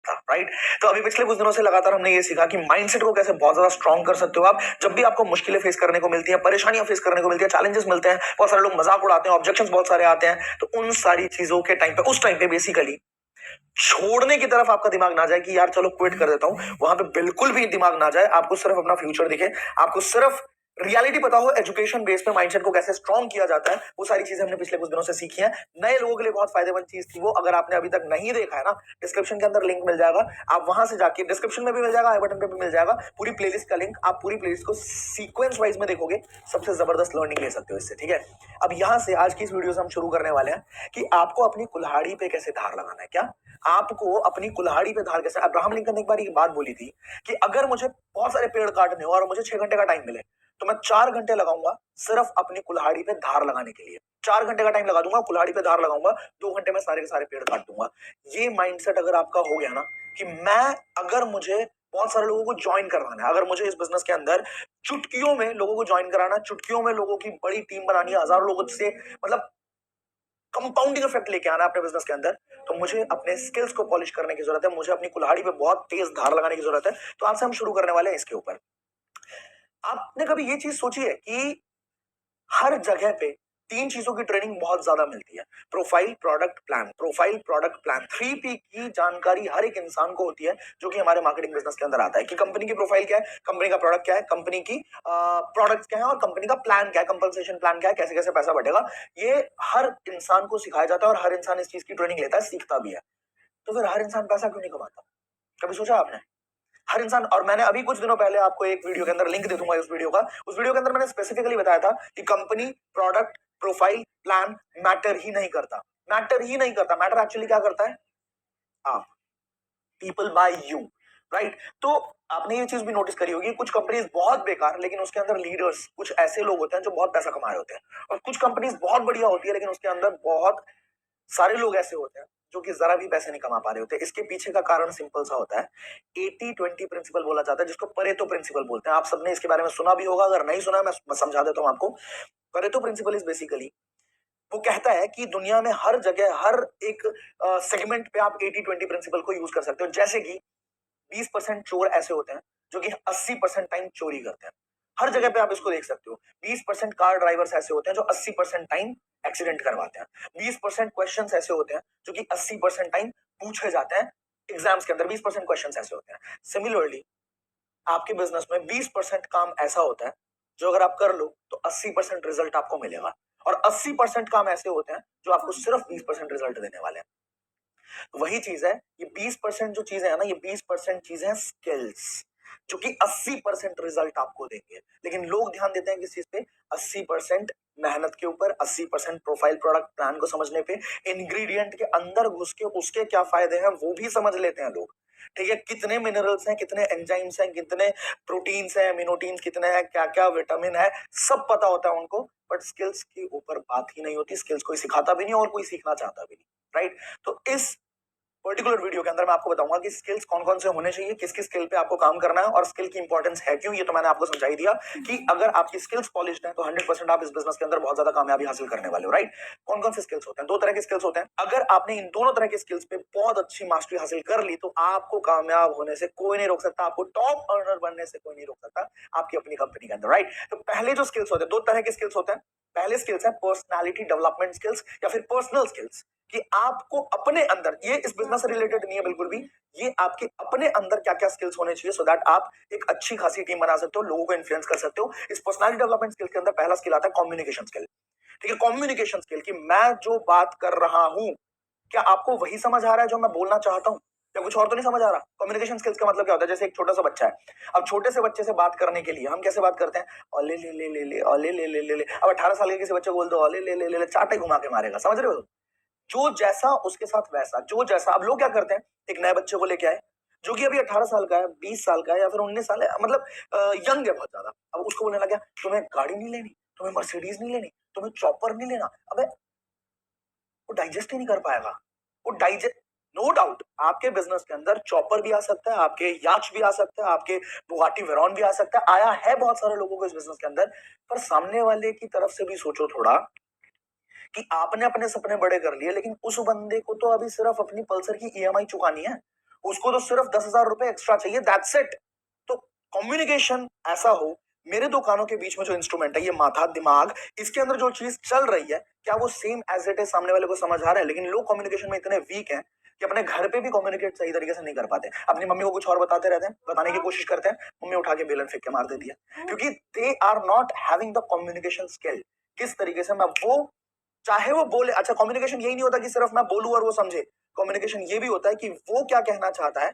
सकता, राइट। तो अभी पिछले कुछ दिनों से लगातार हमने ये सीखा कि माइंडसेट को कैसे बहुत ज्यादा स्ट्रॉन्ग कर सकते हो आप। जब भी आपको मुश्किलें फेस करने को मिलती है, परेशानियां फेस करने को मिलती है, चैलेंजेस मिलते हैं, बहुत सारे लोग मजाक उड़ाते हैं, ऑब्जेक्शंस बहुत सारे आते हैं, तो उन सारी चीजों के टाइम पे, उस टाइम पे बेसिकली छोड़ने की तरफ आपका दिमाग ना जाए कि यार चलो क्विट कर देता हूं, वहां पे बिल्कुल भी दिमाग ना जाए। आपको सिर्फ अपना फ्यूचर दिखे, आपको सिर्फ रियलिटी पता हो, एजुकेशन बेस पे माइंडसेट को कैसे स्ट्रॉन्ग किया जाता है, वो सारी चीजें हमने पिछले कुछ दिनों से सीखी हैं। नए लोगों के लिए बहुत फायदेमंद चीज थी वो, अगर आपने अभी तक नहीं देखा है ना, डिस्क्रिप्शन के अंदर लिंक मिल जाएगा, आप वहां से जाके, डिस्क्रिप्शन में भी मिल जाएगा, आई बटन पे भी मिल जाएगा, पूरी प्लेलिस्ट का लिंक, आप पूरी प्लेलिस्ट को सीक्वेंस वाइज में देखोगे, सबसे जबरदस्त लर्निंग ले सकते हो इससे, ठीक है। अब यहां से आज की इस वीडियो से हम शुरू करने वाले हैं कि आपको अपनी कुल्हाड़ी पे कैसे धार लगाना है। क्या आपको अपनी कुल्हाड़ी पे धार कैसे, अब्राहम लिंकन ने एक बार ये बात बोली थी कि अगर मुझे बहुत सारे पेड़ काटने हो और मुझे 6 घंटे का टाइम मिले, तो मैं 4 घंटे लगाऊंगा सिर्फ अपनी कुल्हाड़ी पे धार लगाने के लिए। 4 घंटे का टाइम लगा दूंगा, कुल्हाड़ी पे धार लगाऊंगा, 2 घंटे में सारे के सारे पेड़ काट दूंगा। ये माइंडसेट अगर आपका हो गया ना कि मैं, अगर मुझे बहुत सारे लोगों को ज्वाइन करवाना है, अगर मुझे इस बिजनेस के अंदर चुटकियों में लोगों को ज्वाइन कराना, चुटकियों में लोगों की बड़ी टीम बनानी है, हजारों लोगों से, मतलब कंपाउंडिंग इफेक्ट लेके आना है अपने बिजनेस के अंदर, तो मुझे अपने स्किल्स को पॉलिश करने की जरूरत है, मुझे अपनी कुल्हाड़ी पे बहुत तेज धार लगाने की जरूरत है। तो आज से हम शुरू करने वाले हैं इसके ऊपर। आपने कभी ये चीज सोची है कि हर जगह पे 3 चीजों की ट्रेनिंग बहुत ज्यादा मिलती है, profile, product, plan. Profile, product, plan, 3P की जानकारी हर एक इंसान को होती है जो कि हमारे मार्केटिंग बिजनेस के अंदर आता है कि कंपनी की प्रोफाइल क्या है, कंपनी का प्रोडक्ट क्या है, कंपनी की प्रोडक्ट क्या है, और कंपनी का प्लान क्या है, कंपनसेशन प्लान क्या है, कैसे कैसे पैसा बढ़ेगा। ये हर इंसान को सिखाया जाता है और हर इंसान इस चीज की ट्रेनिंग लेता है, सीखता भी है। तो फिर हर इंसान पैसा क्यों नहीं कमाता? कभी सोचा आपने? हर इंसान, और मैंने अभी कुछ दिनों पहले आपको एक वीडियो के अंदर लिंक दे दूंगा उस वीडियो का, उस वीडियो के अंदर मैंने स्पेसिफिकली बताया था कि company, product, profile, plan matter ही नहीं करता। मैटर ही नहीं करता, मैटर एक्चुअली क्या करता है? आप, पीपल बाय यू, राइट। तो आपने ये चीज भी नोटिस करी होगी, कुछ कंपनीज बहुत बेकार लेकिन उसके अंदर लीडर्स कुछ ऐसे लोग होते हैं जो बहुत पैसा कमा रहे होते हैं, और कुछ कंपनीज बहुत बढ़िया होती है लेकिन उसके अंदर बहुत सारे लोग ऐसे होते हैं जो कि जरा भी पैसे नहीं कमा पा रहे होते। इसके पीछे का कारण सिंपल सा होता है, 80-20 प्रिंसिपल बोला जाता है, जिसको परेतो प्रिंसिपल बोलते हैं। आप सबने इसके बारे में सुना भी होगा, अगर नहीं सुना मैं समझा देता हूं आपको। परेतो प्रिंसिपल इज बेसिकली, वो कहता है कि दुनिया में हर जगह, हर एक सेगमेंट पे आप 80-20 प्रिंसिपल को यूज कर सकते हो। जैसे कि 20% चोर ऐसे होते हैं जो कि 80% टाइम चोरी करते हैं, हर जगह पे आप इसको देख सकते हो। 20% कार ड्राइवर्स ऐसे होते हैं जो 80% टाइम एक्सीडेंट करवाते हैं। 20% क्वेश्चंस ऐसे होते हैं जो कि 80% टाइम पूछे जाते हैं एग्जाम्स के अंदर, 20% क्वेश्चंस ऐसे होते हैं। सिमिलरली आपके बिजनेस में 20% काम ऐसा होता है जो अगर आप कर लो तो 80% रिजल्ट आपको मिलेगा, और 80% काम ऐसे होते हैं जो आपको सिर्फ 20% रिजल्ट देने वाले हैं। वही चीज है, ये 20% जो चीजें है ना, ये 20% चीजें हैं स्किल्स, जो कि 80% रिजल्ट आपको देंगे। लेकिन लोग ध्यान देते हैं किस चीज पे? 80% मेहनत के ऊपर, 80% प्रोफाइल, प्रोडक्ट, प्लान को समझने पे, इंग्रेडिएंट के अंदर घुस के उसके क्या फायदे हैं वो भी समझ लेते हैं लोग, ठीक है। कितने मिनरल्स हैं, कितने एंजाइम्स हैं, कितने प्रोटीन्स हैं, अमीनोटीन्स कितने हैं, क्या क्या विटामिन है, सब पता होता है उनको, बट स्किल्स के ऊपर बात ही नहीं होती। स्किल्स कोई सिखाता भी नहीं और कोई सीखना चाहता भी नहीं, राइट। तो इस पर्टिकुलर वीडियो के अंदर मैं आपको बताऊंगा कि स्किल्स कौन कौन से होने चाहिए, किस किस स्किल पे आपको काम करना है, और स्किल की इंपॉर्टेंस है क्यों, ये तो मैंने आपको समझा ही दिया कि अगर आपकी स्किल्स पॉलिश्ड है तो 100% आप इस बिजनेस के अंदर बहुत ज्यादा कामयाबी हासिल करने वाले हो, राइट। कौन कौन से स्किल्स होते हैं? 2 तरह के स्किल्स होते हैं। अगर आपने इन दोनों तरह के स्किल्स पे बहुत अच्छी मास्टरी हासिल कर ली तो आपको कामयाब होने से कोई नहीं रोक सकता, आपको टॉप अर्नर बनने से कोई नहीं रोक सकता आपकी अपनी कंपनी के अंदर, राइट। तो पहले जो स्किल्स होते हैं, 2 तरह के स्किल्स होते हैं। पहले स्किल्स है पर्सनालिटी डेवलपमेंट स्किल्स या फिर पर्सनल स्किल्स, कि आपको अपने अंदर, ये इस बिजनेस से रिलेटेड नहीं है बिल्कुल भी, ये आपके अपने अंदर क्या क्या स्किल्स होने चाहिए सो दैट आप एक अच्छी खासी टीम बना सकते हो, लोगों को इन्फ्लुएंस कर सकते हो। इस पर्सनालिटी डेवलपमेंट स्किल के अंदर पहला स्किल आता है कम्युनिकेशन स्किल, ठीक है। कम्युनिकेशन स्किल कि मैं जो बात कर रहा हूं, क्या आपको वही समझ आ रहा है जो मैं बोलना चाहता हूं, या कुछ और तो नहीं समझ आ रहा? कम्युनिकेशन स्किल्स का मतलब क्या होता है? जैसे एक छोटा सा बच्चा है, अब छोटे से बच्चे से बात करने के लिए हम कैसे बात करते हैं? ओले ले ले ले ले, ओले ले ले ले ले। अब 18 साल के किसी बच्चे को बोल दो ओले ले ले ले ले, चाटे घुमा के मारेगा, समझ रहे हो? जो जैसा उसके साथ वैसा, जो जैसा। अब लोग क्या करते हैं, एक नए बच्चे को लेके आए जो कि अभी 18 साल का है, 20 साल का है, या फिर 19 साल है, मतलब यंग है बहुत ज्यादा। अब उसको बोलने लगा तुम्हें गाड़ी नहीं लेनी, तुम्हें मर्सिडीज नहीं लेनी, तुम्हें चॉपर नहीं लेना। अबे वो डाइजेस्ट ही नहीं कर पाएगा, वो डाइजेस्ट। नो डाउट आपके बिजनेस के अंदर चॉपर भी आ सकता है, आपके याच भी आ सकता है, आपके बुगाटी वेरॉन भी आ सकता है, आया है बहुत सारे लोगों को इस बिजनेस के अंदर। पर सामने वाले की तरफ से भी सोचो थोड़ा, कि आपने अपने सपने बड़े कर लिए लेकिन उस बंदे को तो अभी सिर्फ अपनी पल्सर की ईएमआई चुकानी है, उसको तो सिर्फ 10,000 रुपए एक्स्ट्रा चाहिए, दैट्स इट। तो कम्युनिकेशन ऐसा हो, मेरे दो कानों के बीच में जो इंस्ट्रूमेंट है, ये माथा दिमाग, इसके अंदर जो चीज चल रही है, क्या वो सेम एज इट इज सामने वाले को समझ आ रहा है? लेकिन लोग कम्युनिकेशन में इतने वीक हैं कि अपने घर पे भी कम्युनिकेट सही तरीके से नहीं कर पाते। अपनी मम्मी को कुछ और बताते रहते हैं, बताने की कोशिश करते हैं, मम्मी उठा के बेलन फेंक के मार देती है, क्योंकि they are not having the communication skill. किस तरीके से मैं वो, चाहे वो बोले, अच्छा कम्युनिकेशन यही नहीं होता कि सिर्फ मैं बोलूं और वो समझे, कम्युनिकेशन ये भी होता है कि वो क्या कहना चाहता है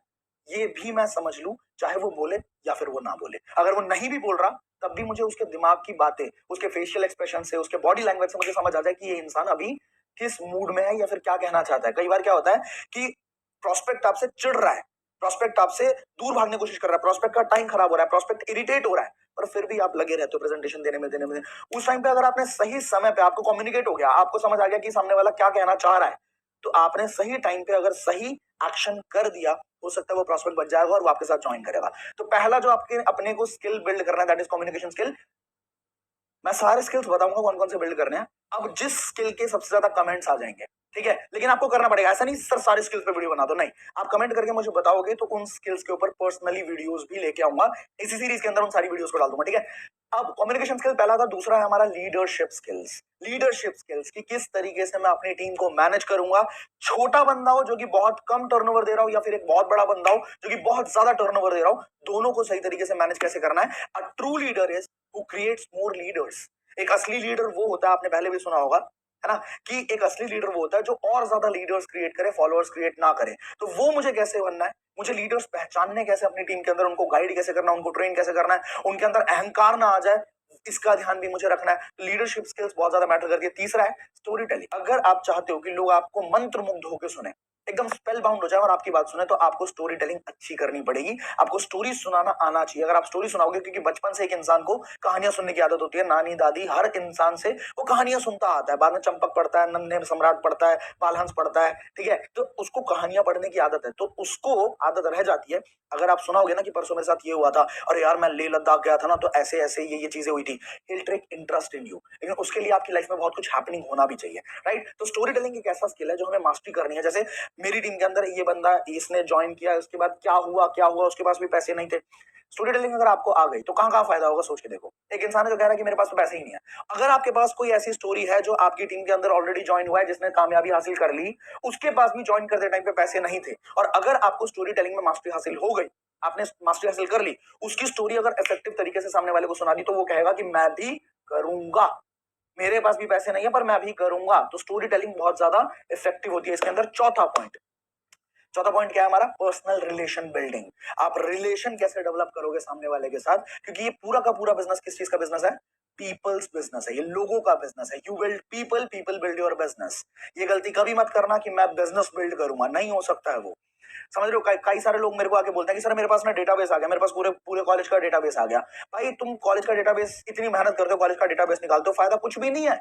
ये भी मैं समझ लूं, चाहे वो बोले या फिर वो ना बोले। अगर वो नहीं भी बोल रहा तब भी मुझे उसके दिमाग की बातें, उसके फेशियल एक्सप्रेशन से, उसके बॉडी लैंग्वेज से मुझे समझ आ जाए कि ये इंसान अभी किस मूड में है या फिर क्या कहना चाहता है। कई बार क्या होता है कि प्रोस्पेक्ट आपसे चिढ़ रहा है, प्रोस्पेक्ट आपसे दूर भागने की कोशिश कर रहा है, प्रोस्पेक्ट का टाइम खराब हो रहा है, प्रोस्पेक्ट इरिटेट हो रहा है, पर फिर भी आप लगे रहते हो प्रेजेंटेशन देने में। उस टाइम पे अगर आपने सही समय पे, आपको कम्युनिकेट हो गया, आपको समझ आ गया कि सामने वाला क्या कहना चाह रहा है, तो आपने सही टाइम पे अगर सही एक्शन कर दिया, हो सकता है वो प्रॉस्पेक्ट बच जाएगा और वो आपके साथ ज्वाइन करेगा। तो पहला जो आपके अपने को स्किल बिल्ड करना है, दैट इज कम्युनिकेशन स्किल। मैं सारे स्किल्स बताऊंगा कौन कौन से बिल्ड करने हैं। अब जिस स्किल के सबसे ज्यादा कमेंट्स आ जाएंगे, ठीक है, लेकिन आपको करना पड़ेगा, ऐसा नहीं सर सारे स्किल्स पे वीडियो बना दो, नहीं, आप कमेंट करके मुझे बताओगे तो उन स्किल्स के ऊपर पर्सनली वीडियोस भी लेके आऊंगा, इसी सीरीज के अंदर उन सारी वीडियोस को डाल दूंगा, ठीक है। अब कम्युनिकेशन स्किल पहला था, दूसरा है हमारा लीडरशिप स्किल्स। लीडरशिप स्किल्स की किस तरीके से मैं अपनी टीम को मैनेज करूंगा, छोटा बंदा हो जो कि बहुत कम टर्नओवर दे रहा हो, या फिर एक बहुत बड़ा बंदा हो जो कि बहुत ज्यादा टर्नओवर दे रहा हो, दोनों को सही तरीके से मैनेज कैसे करना है। A true leader is who creates more leaders. एक असली लीडर वो होता है, आपने पहले भी सुना होगा, है ना, कि एक असली लीडर वो होता है जो और ज्यादा लीडर्स क्रिएट करे, फॉलोअर्स क्रिएट ना करे। तो वो मुझे कैसे बनना है, मुझे लीडर्स पहचानने कैसे अपनी टीम के अंदर, उनको गाइड कैसे करना, उनको ट्रेन कैसे करना है, उनके अंदर अहंकार ना आ जाए, इसका ध्यान भी मुझे रखना है। लीडरशिप स्किल्स बहुत ज्यादा मैटर करती है। तीसरा है स्टोरी टेलिंग। अगर आप चाहते हो कि लोग आपको मंत्र मुग्ध होकर सुने, एकदम स्पेल बाउंड हो जाए और आपकी बात सुने, तो आपको स्टोरी टेलिंग अच्छी करनी पड़ेगी, आपको स्टोरी सुनाना आना चाहिए। अगर आप स्टोरी सुनाओगे, क्योंकि बचपन से एक इंसान को कहानियां सुनने की आदत होती है, नानी दादी हर इंसान से वो कहानियां सुनता आता है, बाद में चंपक पढ़ता है, नन्हे सम्राट पढ़ता है, बालहंस पढ़ता है, ठीक है, तो उसको कहानियां पढ़ने की आदत है, तो उसको आदत रह जाती है। अगर आप सुनाओगे ना कि परसों मेरे साथ ये हुआ था, अरे यार मैं लेह लद्दाख गया था ना, तो ऐसे ऐसे ये चीजें हुई थी, he'll take interest in you. लेकिन उसके लिए आपकी लाइफ में बहुत कुछ हैपनिंग होना भी चाहिए, राइट। तो स्टोरी टेलिंग एक ऐसा स्किल है जो हमें मास्टरी करनी है। जैसे मेरी टीम के अंदर ये बंदा, इसने ज्वाइन किया, उसके बाद क्या हुआ, उसके पास भी पैसे नहीं थे। स्टोरी टेलिंग अगर आपको आ गई तो कहां कहां फायदा होगा, सोच के देखो। एक इंसान है जो कह रहा है कि मेरे पास तो पैसे ही नहीं है, अगर आपके पास कोई ऐसी स्टोरी है जो आपकी टीम के अंदर ऑलरेडी ज्वाइन हुआ है, जिसने कामयाबी हासिल कर ली, उसके पास भी ज्वाइन करते टाइम पे पैसे नहीं थे, और अगर आपको स्टोरी टेलिंग में मास्टरी हासिल हो गई, आपने मास्टरी हासिल कर ली, उसकी स्टोरी अगर इफेक्टिव तरीके से सामने वाले को सुना दी, तो वो कहेगा कि मैं भी करूंगा, मेरे पास भी पैसे नहीं है पर मैं भी करूंगा। तो स्टोरी टेलिंग बहुत ज्यादा इफेक्टिव होती है इसके अंदर। चौथा पॉइंट क्या है हमारा, पर्सनल रिलेशन बिल्डिंग। आप रिलेशन कैसे डेवलप करोगे सामने वाले के साथ, क्योंकि ये पूरा का पूरा बिजनेस किस चीज का बिजनेस है, पीपल्स बिजनेस है, ये लोगों का बिजनेस है। You build people, people build your business. ये गलती कभी मत करना कि मैं बिजनेस बिल्ड करूंगा, नहीं हो सकता है वो। समझ रहे हो, कई सारे लोग मेरे को आके बोलते हैं कि सर मेरे पास ना डेटाबेस आ गया, मेरे पास पूरे पूरे कॉलेज का डेटाबेस आ गया। भाई तुम कॉलेज का डेटाबेस इतनी मेहनत करते हो, कॉलेज का डेटाबेस निकालते हो, फायदा कुछ भी नहीं है।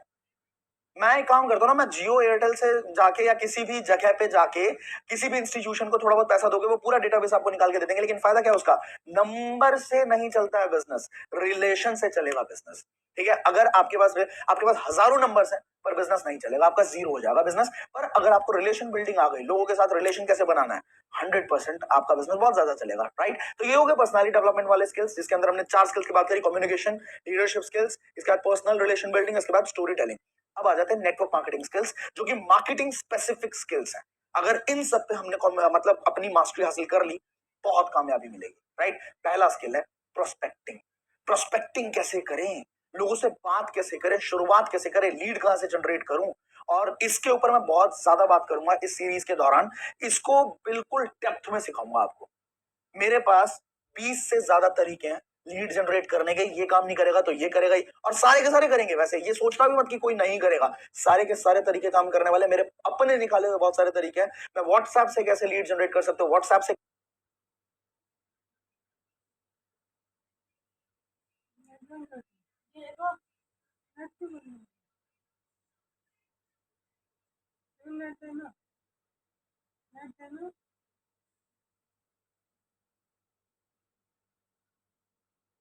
मैं एक काम करता हूँ ना, मैं जियो एयरटेल से जाके या किसी भी जगह पे जाके किसी भी इंस्टीट्यूशन को थोड़ा बहुत पैसा दोगे, वो पूरा डेटाबेस आपको निकाल के दे देंगे। लेकिन फायदा क्या है उसका, नंबर से नहीं चलता है बिजनेस, रिलेशन से चलेगा बिजनेस, ठीक है। अगर आपके पास हजारों नंबर्स हैं पर बिजनेस नहीं चलेगा, आपका जीरो हो जाएगा बिजनेस। पर अगर आपको रिलेशन बिल्डिंग आ गई, लोगों के साथ रिलेशन कैसे बनाना है, 100% आपका बिजनेस बहुत ज्यादा चलेगा, राइट। तो ये हो गए पर्सनालिटी डेवलपमेंट वाले स्किल्स, जिसके अंदर हमने 4 स्किल्स की बात करी, कम्युनिकेशन, लीडरशिप स्किल्स, इसके बाद पर्सनल रिलेशन बिल्डिंग, इसके बाद स्टोरी टेलिंग। अब आ जाते हैं नेटवर्क मार्केटिंग स्किल्स, जो कि मार्केटिंग स्पेसिफिक स्किल्स हैं। अगर इन सब पे हमने मतलब अपनी मास्टरी हासिल कर ली, बहुत कामयाबी मिलेगी, राइट। पहला स्किल है प्रोस्पेक्टिंग। प्रोस्पेक्टिंग कैसे करें, लोगों से बात कैसे करें, शुरुआत कैसे करें, लीड कहां से जनरेट करूं, और इसके ऊपर मैं बहुत ज्यादा बात करूंगा इस सीरीज के दौरान। इसको बिल्कुल डेप्थ में सिखाऊंगा आपको। मेरे पास 20 से ज्यादा तरीके हैं लीड जनरेट करने के। ये काम नहीं करेगा तो ये करेगा ही, और सारे के सारे करेंगे। वैसे ये सोचना भी मत कि कोई नहीं करेगा, सारे के सारे तरीके काम करने वाले मेरे अपने निकाले हुए बहुत सारे तरीके हैं। मैं व्हाट्सएप से कैसे लीड जनरेट कर सकते हो, व्हाट्सएप से